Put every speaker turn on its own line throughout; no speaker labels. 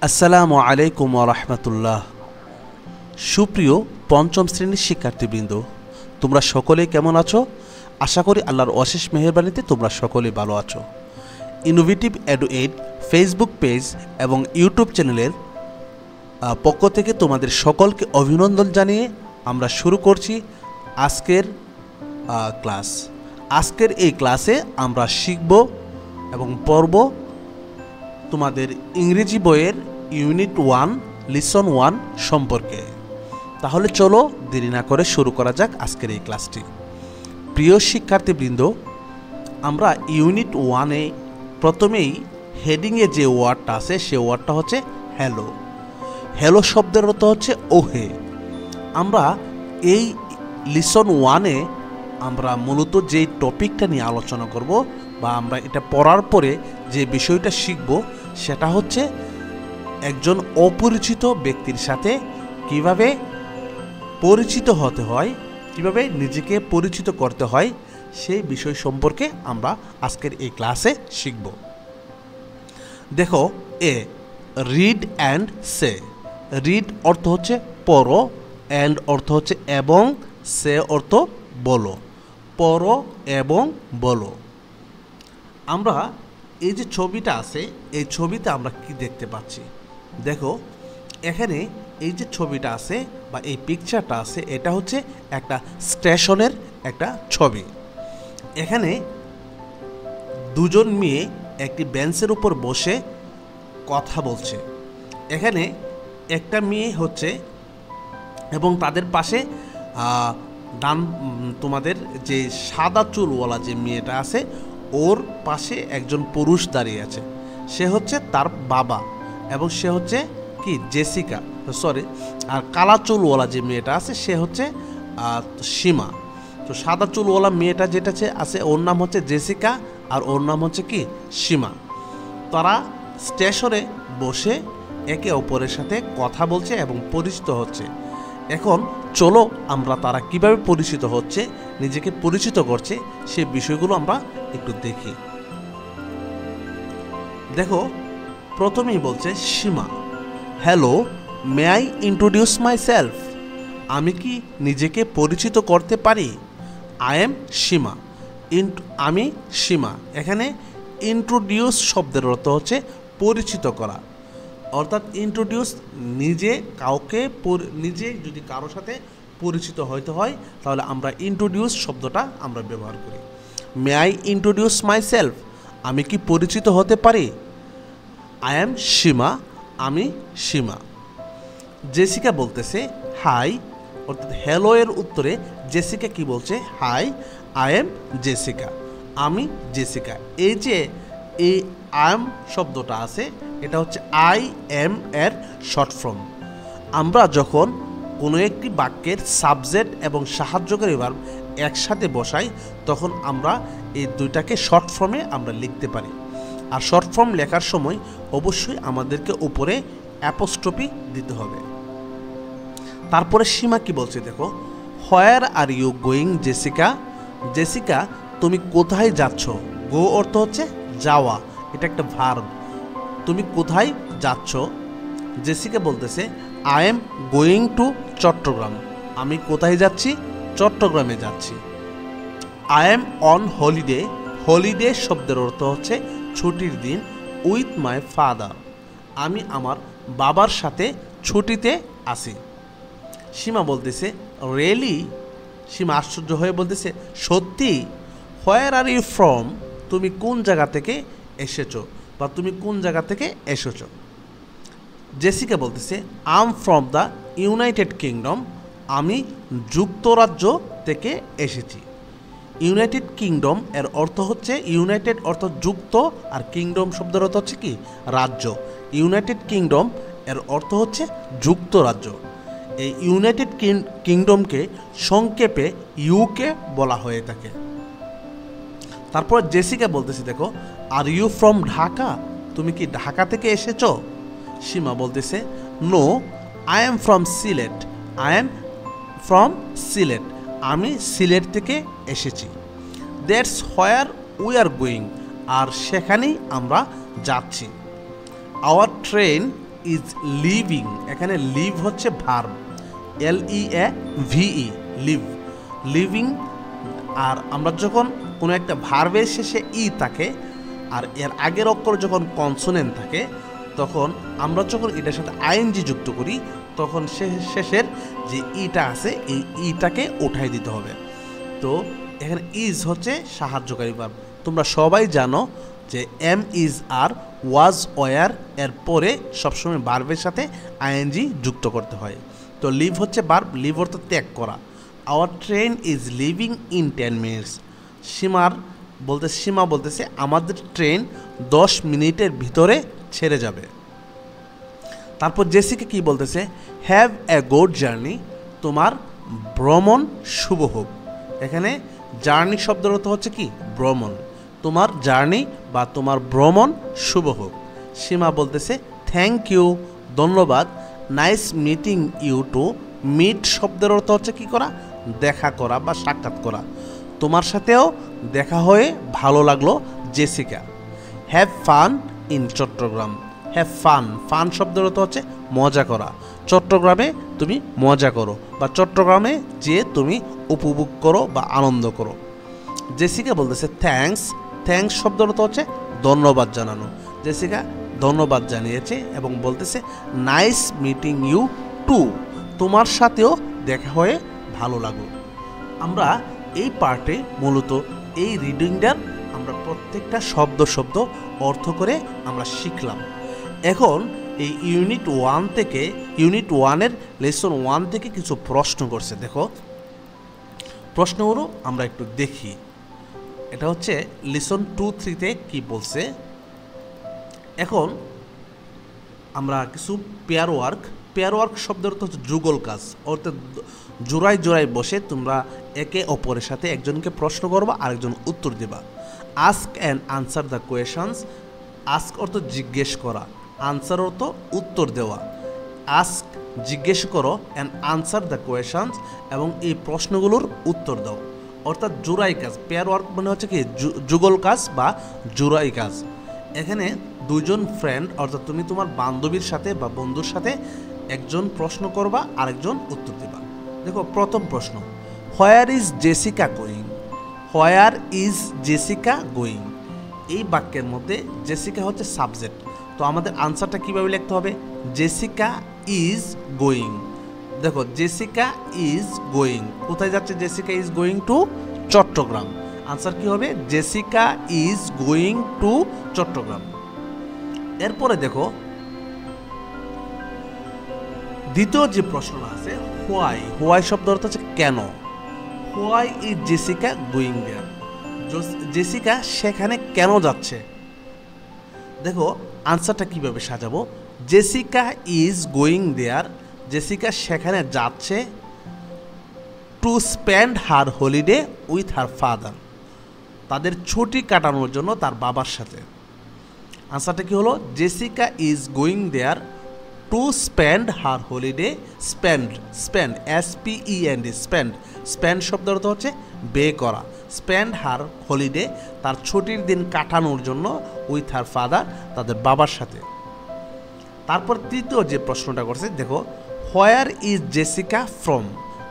আসসালামু আলাইকুম ওয়া রাহমাতুল্লাহ। সুপ্রিয় পঞ্চম শ্রেণীর শিক্ষার্থীবৃন্দ, তোমরা সকলে কেমন আছো? আশা করি আল্লাহর অশেষ মেহেরবানিতে তোমরা সকলে ভালো আছো। ইনোভেটিভ এডুএড ফেসবুক পেজ এবং ইউটিউব চ্যানেলের পক্ষ থেকে তোমাদের সকলকে অভিনন্দন জানিয়ে আমরা শুরু করছি আজকের ক্লাস। আজকের এই ক্লাসে আমরা শিখব এবং পড়ব তোমাদের ইংরেজি বইয়ের ইউনিট 1 লিসন 1 সম্পর্কে। তাহলে চলো দেরি না করে শুরু করা যাক আজকের এই ক্লাসটি। প্রিয় শিক্ষার্থীবৃন্দ, আমরা ইউনিট 1-এ প্রথমেই হেডিংয়ে যে ওয়ার্ডটা আছে সে ওয়ার্ডটা হচ্ছে হ্যালো। হ্যালো শব্দের অর্থ হচ্ছে ওহে। আমরা এই লিসন 1-এ আমরা মূলত যেই টপিকটা নিয়ে আলোচনা করব বা আমরা এটা পড়ার পরে যে বিষয়টা শিখব সেটা হচ্ছে একজন অপরিচিত ব্যক্তির সাথে কিভাবে পরিচিত হতে হয়, কিভাবে নিজেকে পরিচিত করতে হয়, সেই বিষয় সম্পর্কে আমরা আজকের এই ক্লাসে শিখব। দেখো, রিড অ্যান্ড সে। রিড অর্থ হচ্ছে পড়ো, অ্যান্ড অর্থ হচ্ছে এবং, সে অর্থ বলো। পড়ো এবং বলো। আমরা এই যে ছবিটা আছে এই ছবিতে আমরা কি দেখতে পাচ্ছি? দেখো, এখানে এই যে ছবিটা আছে বা এই পিকচারটা আছে এটা হচ্ছে একটা স্টেশনের একটা ছবি। এখানে দুজন মেয়ে একটি বেঞ্চের উপর বসে কথা বলছে। এখানে একটা মেয়ে হচ্ছে এবং তাদের পাশে তোমাদের যে সাদা চুলওয়ালা যে মেয়েটা আছে ওর পাশে একজন পুরুষ দাঁড়িয়ে আছে। সে হচ্ছে তার বাবা এবং সে হচ্ছে কি জেসিকা, সরি। আর কালা চুলওয়ালা যে মেয়েটা আছে সে হচ্ছে সীমা। তো সাদা চুলওয়ালা মেয়েটা যেটা আছে ওর নাম হচ্ছে জেসিকা আর ওর নাম হচ্ছে কি সীমা। তারা স্টেশনে বসে একে অপরের সাথে কথা বলছে এবং পরিচিত হচ্ছে। এখন চলো আমরা তারা কিভাবে পরিচিত হচ্ছে, নিজেকে পরিচিত করছে সেই বিষয়গুলো আমরা একটু দেখি। দেখো, প্রথমেই বলছে Seema, hello, may I introduce myself? আমি কি নিজেকে পরিচিত করতে পারি? I am Seema. আমি সীমা। এখানে ইন্ট্রোডিউস শব্দের অর্থ হচ্ছে পরিচিত করা, অর্থাৎ ইন্ট্রোডিউস নিজে যদি কারোর সাথে পরিচিত হইতে হয় তাহলে আমরা ইন্ট্রোডিউস শব্দটা আমরা ব্যবহার করি। May I introduce myself? আমি কি পরিচিত হতে পারি? I am Seema. আমি সীমা। জেসিকা বলতেছে হাই, অর্থাৎ হ্যালো এর উত্তরে জেসিকা কি বলছে? Hi, I am Jessica. আমি জেসিকা। এই যে এই আই এম শব্দটা আছে এটা হচ্ছে আই এম এর শর্ট ফর্ম। আমরা যখন কোনো একটি বাক্যের সাবজেক্ট এবং সাহায্যকারী ভার্ব একসাথে বসাই তখন আমরা এই দুইটাকে শর্ট ফর্মে আমরা লিখতে পারি। আর শর্ট ফর্ম লেখার সময় অবশ্যই আমাদেরকে উপরে অ্যাপোস্ট্রফি দিতে হবে। তারপরে সীমা কি বলছে দেখো, where are you going Jessica? Jessica, তুমি কোথায় যাচ্ছ? গো অর্থ হচ্ছে যাওয়া, এটা একটা ভার্ব। তুমি কোথায় যাচ্ছ? জেসিকা বলতেছে I am going to Chittagong. আমি কোথায় যাচ্ছি? চট্টগ্রামে যাচ্ছি। I am on holiday. Holiday শব্দের অর্থ হচ্ছে ছুটির দিন। With my father. আমি আমার বাবার সাথে ছুটিতে আছি। সীমা বলতেছে রিয়েলি? সীমা আশ্চর্য হয়ে বলতেছে সত্যি? হোয়ার আর ইউ ফ্রম? তুমি কোন জায়গা থেকে এসেছো বা তুমি কোন জায়গা থেকে এসেছো? জেসিকা বলতেছে I am from the United kingdom. আমি যুক্তরাজ্য থেকে এসেছি। ইউনাইটেড কিংডম এর অর্থ হচ্ছে, ইউনাইটেড অর্থ যুক্ত আর কিংডম শব্দের অর্থ হচ্ছে কি রাজ্য। ইউনাইটেড কিংডম এর অর্থ হচ্ছে যুক্তরাজ্য। এই ইউনাইটেড কিংডমকে সংক্ষেপে ইউকে বলা হয়ে থাকে। তারপর জেসিকা বলতেছে দেখো, আর ইউ ফ্রম ঢাকা? তুমি কি ঢাকা থেকে এসেছো? সীমা বলতেছে no, I am from Sylhet. I am from Sylhet. আমি সিলেট থেকে এসেছি। That's where we are going. আর সেখানেই আমরা যাচ্ছি। আওয়ার ট্রেন ইজ লিভিং, এখানে লিভ হচ্ছে ভার্ব, LEAVE, লিভ, লিভিং। আর আমরা যখন কোনো একটা ভার্বের শেষে ই থাকে আর এর আগের অক্ষর যখন কনসোনেন্ট থাকে, তখন আমরা যখন এটার সাথে আইএনজি যুক্ত করি, তখন শেষের যে ইটা আছে এই ইটাকে উঠাই দিতে হবে। তো এখানে ইজ হচ্ছে সাহায্যকারী ভার্ব। তোমরা সবাই জানো যে am is are, was, were এর পরে সবসময় ভার্বের সাথে আইএনজি যুক্ত করতে হয়। তো লিভ হচ্ছে ভার্ব, লিভ অর্থ ত্যাগ করা। Our train is leaving in 10 minutes. Seema বলতেছে আমাদের ট্রেন 10 মিনিটের ভিতরে ছেড়ে যাবে। তারপর জেসিকা কি বলতেছে, হ্যাভ এ গুড জার্নি, তোমার ভ্রমণ শুভ হোক। এখানে জার্নি শব্দের অর্থ হচ্ছে কি ভ্রমণ, তোমার জার্নি বা তোমার ভ্রমণ শুভ হোক। সীমা বলতেছে থ্যাংক ইউ, ধন্যবাদ। Nice meeting you too, meet শব্দের অর্থ হচ্ছে কি করা, দেখা করা বা সাক্ষাৎ করা। তোমার সাথেও দেখা হয়ে ভালো লাগলো Jessica. Have fun in Chittagong, have fun, fun শব্দের অর্থ হচ্ছে মজা করা। চট্টগ্রামে তুমি মজা করো বা চট্টগ্রামে যে তুমি উপভোগ করো বা আনন্দ করো। জেসিকা বলতেছে থ্যাঙ্কস, থ্যাঙ্কস শব্দের অর্থ হচ্ছে ধন্যবাদ জানানো। জেসিকা ধন্যবাদ জানিয়েছে এবং বলতেছে নাইস মিটিং ইউ টু, তোমার সাথেও দেখা হয়ে ভালো লাগলো। আমরা এই পার্টে মূলত এই রিডিংটার আমরা প্রত্যেকটা শব্দ অর্থ করে আমরা শিখলাম। এখন এই ইউনিট 1-এর লেসন 1 থেকে কিছু প্রশ্ন করছে। দেখো প্রশ্নগুলো আমরা একটু দেখি। এটা হচ্ছে লেসন 2-3-তে কি বলছে। এখন আমরা কিছু পেয়ার ওয়ার্ক শব্দের অর্থ হচ্ছে যুগল কাজ, অর্থাৎ জোড়ায় বসে তোমরা একে অপরের সাথে একজনকে প্রশ্ন করবা আরেকজন উত্তর দেবা। Ask and answer the questions, ask অর্থ জিজ্ঞেস করা, আনসার অর্থ উত্তর দেওয়া। আস্ক জিজ্ঞেস করো, অ্যান্ড আনসার দ্য কোয়েশনস এবং এই প্রশ্নগুলোর উত্তর দাও। অর্থাৎ জোড়াই কাজ, পেয়ার ওয়ার্ক মানে হচ্ছে কি যুগল কাজ বা জোড়াই কাজ। এখানে দুজন ফ্রেন্ড অর্থাৎ তুমি তোমার বান্ধবীর সাথে বা বন্ধুর সাথে একজন প্রশ্ন করবা আরেকজন উত্তর দেবা। দেখো প্রথম প্রশ্ন, হোয়ার is Jessica going, where is Jessica going. এই বাক্যের মধ্যে জেসিকা হচ্ছে সাবজেক্ট, তো আমাদের আনসারটা কীভাবে লিখতে হবে, জেসিকা ইজ গোয়িং। দেখো জেসিকা ইজ গোয়িং, কোথায় যাচ্ছে, Jessica is going to Chittagong. Answer কি হবে, Jessica is going to Chittagong. এরপরে দেখো দ্বিতীয় যে প্রশ্নটা আছে, হোয়াই শব্দ অর্থ হচ্ছে কেন। Why is Jessica going there, Jessica সেখানে কেন যাচ্ছে। দেখো আনসারটা কিভাবে সাজাবো, Jessica is going there, Jessica সেখানে যাচ্ছে to spend her holiday with her father, তাদের ছুটি কাটানোর জন্য তার বাবার সাথে। আনসারটা কি হলো, Jessica is going there to spend her holiday, spend SPEND, spend শব্দ অর্থ হচ্ছে ব্যয় করা, স্পেন্ড হার হলিডে তার ছুটির দিন কাটানোর জন্য উইথ হার ফাদার তাদের বাবার সাথে। তারপর তৃতীয় যে প্রশ্নটা করছে, দেখো where is Jessica from,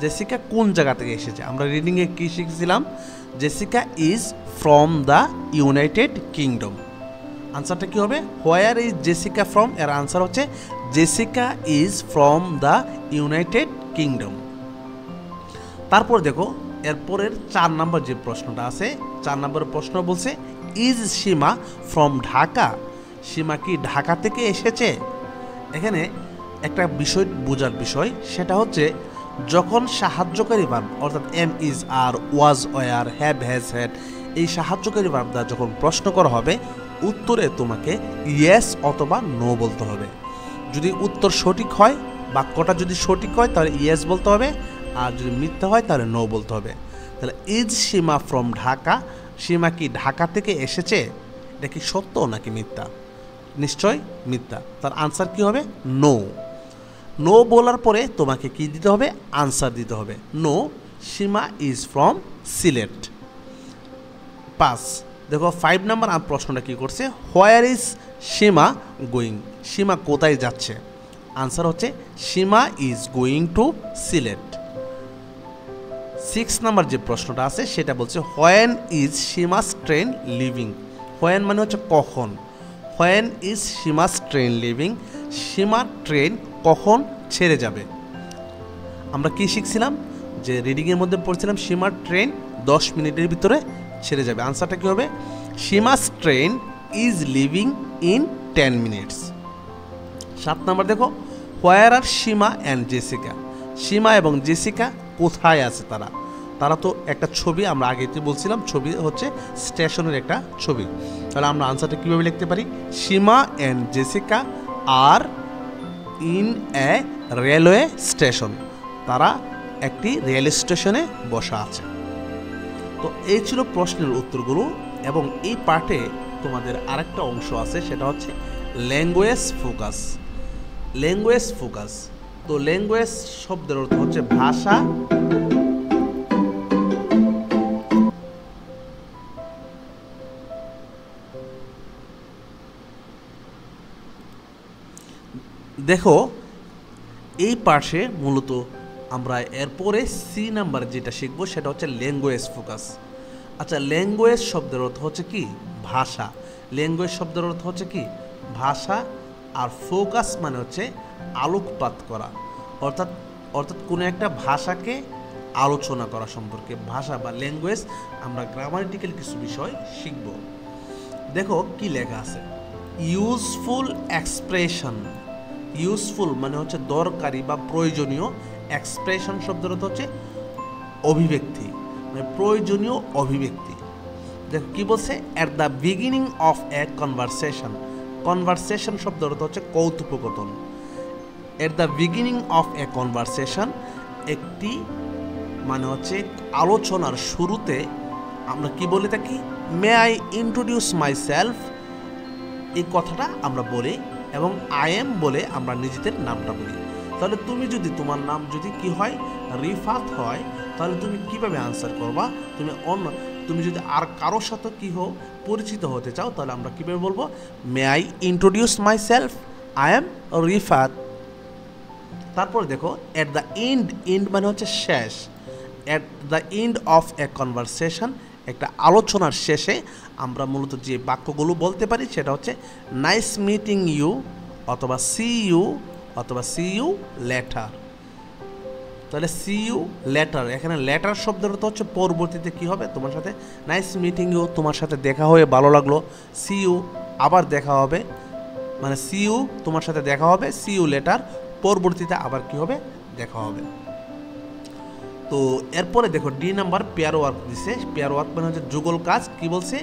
Jessica কোন জায়গা থেকে এসেছে। আমরা রিডিংয়ে কী শিখছিলাম, Jessica is from the United Kingdom. আনসারটা কী হবে, হোয়ার ইজ জেসিকা ফ্রম, এর আনসার হচ্ছে Jessica is from the United Kingdom. তারপর দেখো এরপরের 4 নম্বর যে প্রশ্নটা আছে, 4 নম্বরের প্রশ্ন বলছে ইজ সীমা ফ্রম ঢাকা, সীমা কি ঢাকা থেকে এসেছে। এখানে একটা বিষয় বোঝার বিষয়, সেটা হচ্ছে যখন সাহায্যকারী ভার্ব অর্থাৎ am is are, was were, have has had, এই সাহায্যকারী ভার্ব দ্বারা যখন প্রশ্ন করা হবে উত্তরে তোমাকে ইয়েস অথবা নো বলতে হবে। যদি উত্তর সঠিক হয়, বাক্যটা যদি সঠিক হয় তাহলে ইয়েস বলতে হবে, আর যদি মিথ্যা হয় তাহলে নো বলতে হবে। তাহলে ইজ সীমা ফ্রম ঢাকা, সীমা কি ঢাকা থেকে এসেছে, এটা কি সত্য নাকি মিথ্যা, নিশ্চয় মিথ্যা। তার আনসার কি হবে, নো। নো বলার পরে তোমাকে কি দিতে হবে, আনসার দিতে হবে। No, Seema is from Sylhet. 5 দেখো 5 নাম্বার প্রশ্নটা কি করছে, হোয়ার ইজ সীমা গোয়িং, সীমা কোথায় যাচ্ছে। আনসার হচ্ছে Seema is going to Sylhet. 6 number যে প্রশ্নটা আছে সেটা বলছে when is Seema's train leaving. When মানে হচ্ছে কখন, when is Seema's train leaving, সীমার ট্রেন কখন ছেড়ে যাবে। আমরা কি শিখছিলাম, যে রিডিংয়ের মধ্যে পড়ছিলাম সীমার ট্রেন 10 মিনিটের ভিতরে ছেড়ে যাবে। আনসারটা কী হবে, Seema's train is leaving in 10 minutes. 7 number দেখো, where R Seema and Jessica. সীমা এবং জেসিকা কোথায় আছে তারা, তারা তো একটা ছবি, আমরা আগেতে বলছিলাম ছবি হচ্ছে স্টেশনের একটা ছবি। তাহলে আমরা আনসারটা কীভাবে লিখতে পারি, Seema and Jessica are in a railway station, তারা একটি রেল স্টেশনে বসা আছে। তো এই ছিল প্রশ্নের উত্তরগুলো, এবং এই পার্টে তোমাদের আরেকটা অংশ আছে, সেটা হচ্ছে ল্যাঙ্গুয়েজ ফোকাস। ল্যাঙ্গুয়েজ ফোকাস, তো ল্যাঙ্গুয়েজ শব্দের অর্থ হচ্ছে ভাষা, দেখো এই পাশে মূলত আমরা এরপরে সি নাম্বার যেটা শিখবো সেটা হচ্ছে ল্যাঙ্গুয়েজ ফোকাস। আচ্ছা, ল্যাঙ্গুয়েজ শব্দের অর্থ হচ্ছে কি, ভাষা। ল্যাঙ্গুয়েজ শব্দের অর্থ হচ্ছে কি, ভাষা, আর ফোকাস মানে হচ্ছে আলোকপাত করা, অর্থাৎ কোনো একটা ভাষাকে আলোচনা করা সম্পর্কে। ভাষা বা ল্যাঙ্গুয়েজ, আমরা গ্রামাটিক্যাল কিছু বিষয় শিখব। দেখো কি লেখা আছে, ইউজফুল এক্সপ্রেশন। ইউজফুল মানে হচ্ছে দরকারি বা প্রয়োজনীয়, এক্সপ্রেশন শব্দের অর্থ হচ্ছে অভিব্যক্তি, মানে প্রয়োজনীয় অভিব্যক্তি। দেখো কি বলছে, at the beginning of a conversation. Conversation শব্দের অর্থ হচ্ছে কৌতুককথন। At the beginning of a conversation, একটি মানে হচ্ছে আলোচনার শুরুতে আমরা কি বলে থাকি, may I introduce myself, এই কথাটা আমরা বলি, এবং আই এম বলে আমরা নিজেদের নামটা বলি। তাহলে তুমি যদি তোমার নাম যদি কি হয়, রিফাত হয়, তাহলে তুমি কিভাবে আনসার করবা, তুমি যদি আর কারোর সাথে কি হো পরিচিত হতে চাও, তাহলে আমরা কীভাবে বলবো, মে I introduce my self, I am Rifat. তারপর দেখো, এট দ্য এন্ড মানে হচ্ছে শেষ। At the end of a conversation, একটা আলোচনার শেষে আমরা মূলত যে বাক্যগুলো বলতে পারি সেটা হচ্ছে নাইস মিটিং ইউ, অথবা সি ইউ, অথবা সি ইউ লেটার। তাহলে সি ইউ লেটার, এখানে লেটার শব্দের অর্থ হচ্ছে পরবর্তীতে কি হবে তোমার সাথে, নাইস মিটিং ইউ, তোমার সাথে দেখা হয়ে ভালো লাগলো। সি ইউ আবার দেখা হবে, মানে সি ইউ তোমার সাথে দেখা হবে, সি ইউ লেটার পরবর্তীতে আবার কি হবে, দেখা হবে। তো এরপরে দেখো ডি নাম্বার পেয়ার ওয়ার্ক দিছে। পেয়ার ওয়ার্ক মানে হচ্ছে যুগল কাজ। কি বলছে,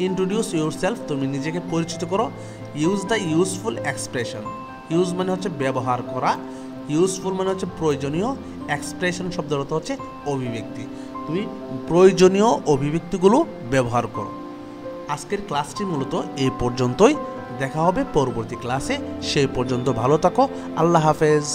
ইন্ট্রোডিউস ইউর সেলফ, তুমি নিজেকে পরিচিত করো। Use the useful expression. Use মানে হচ্ছে ব্যবহার করা, ইউজফুল মানে হচ্ছে প্রয়োজনীয়, এক্সপ্রেশন শব্দের অর্থ হচ্ছে অভিব্যক্তি। তুমি প্রয়োজনীয় অভিব্যক্তিগুলো ব্যবহার করো। আজকের ক্লাসটি মূলত এই পর্যন্তই, দেখা হবে পরবর্তী ক্লাসে। সেই পর্যন্ত ভালো থাকো, আল্লাহ হাফেজ।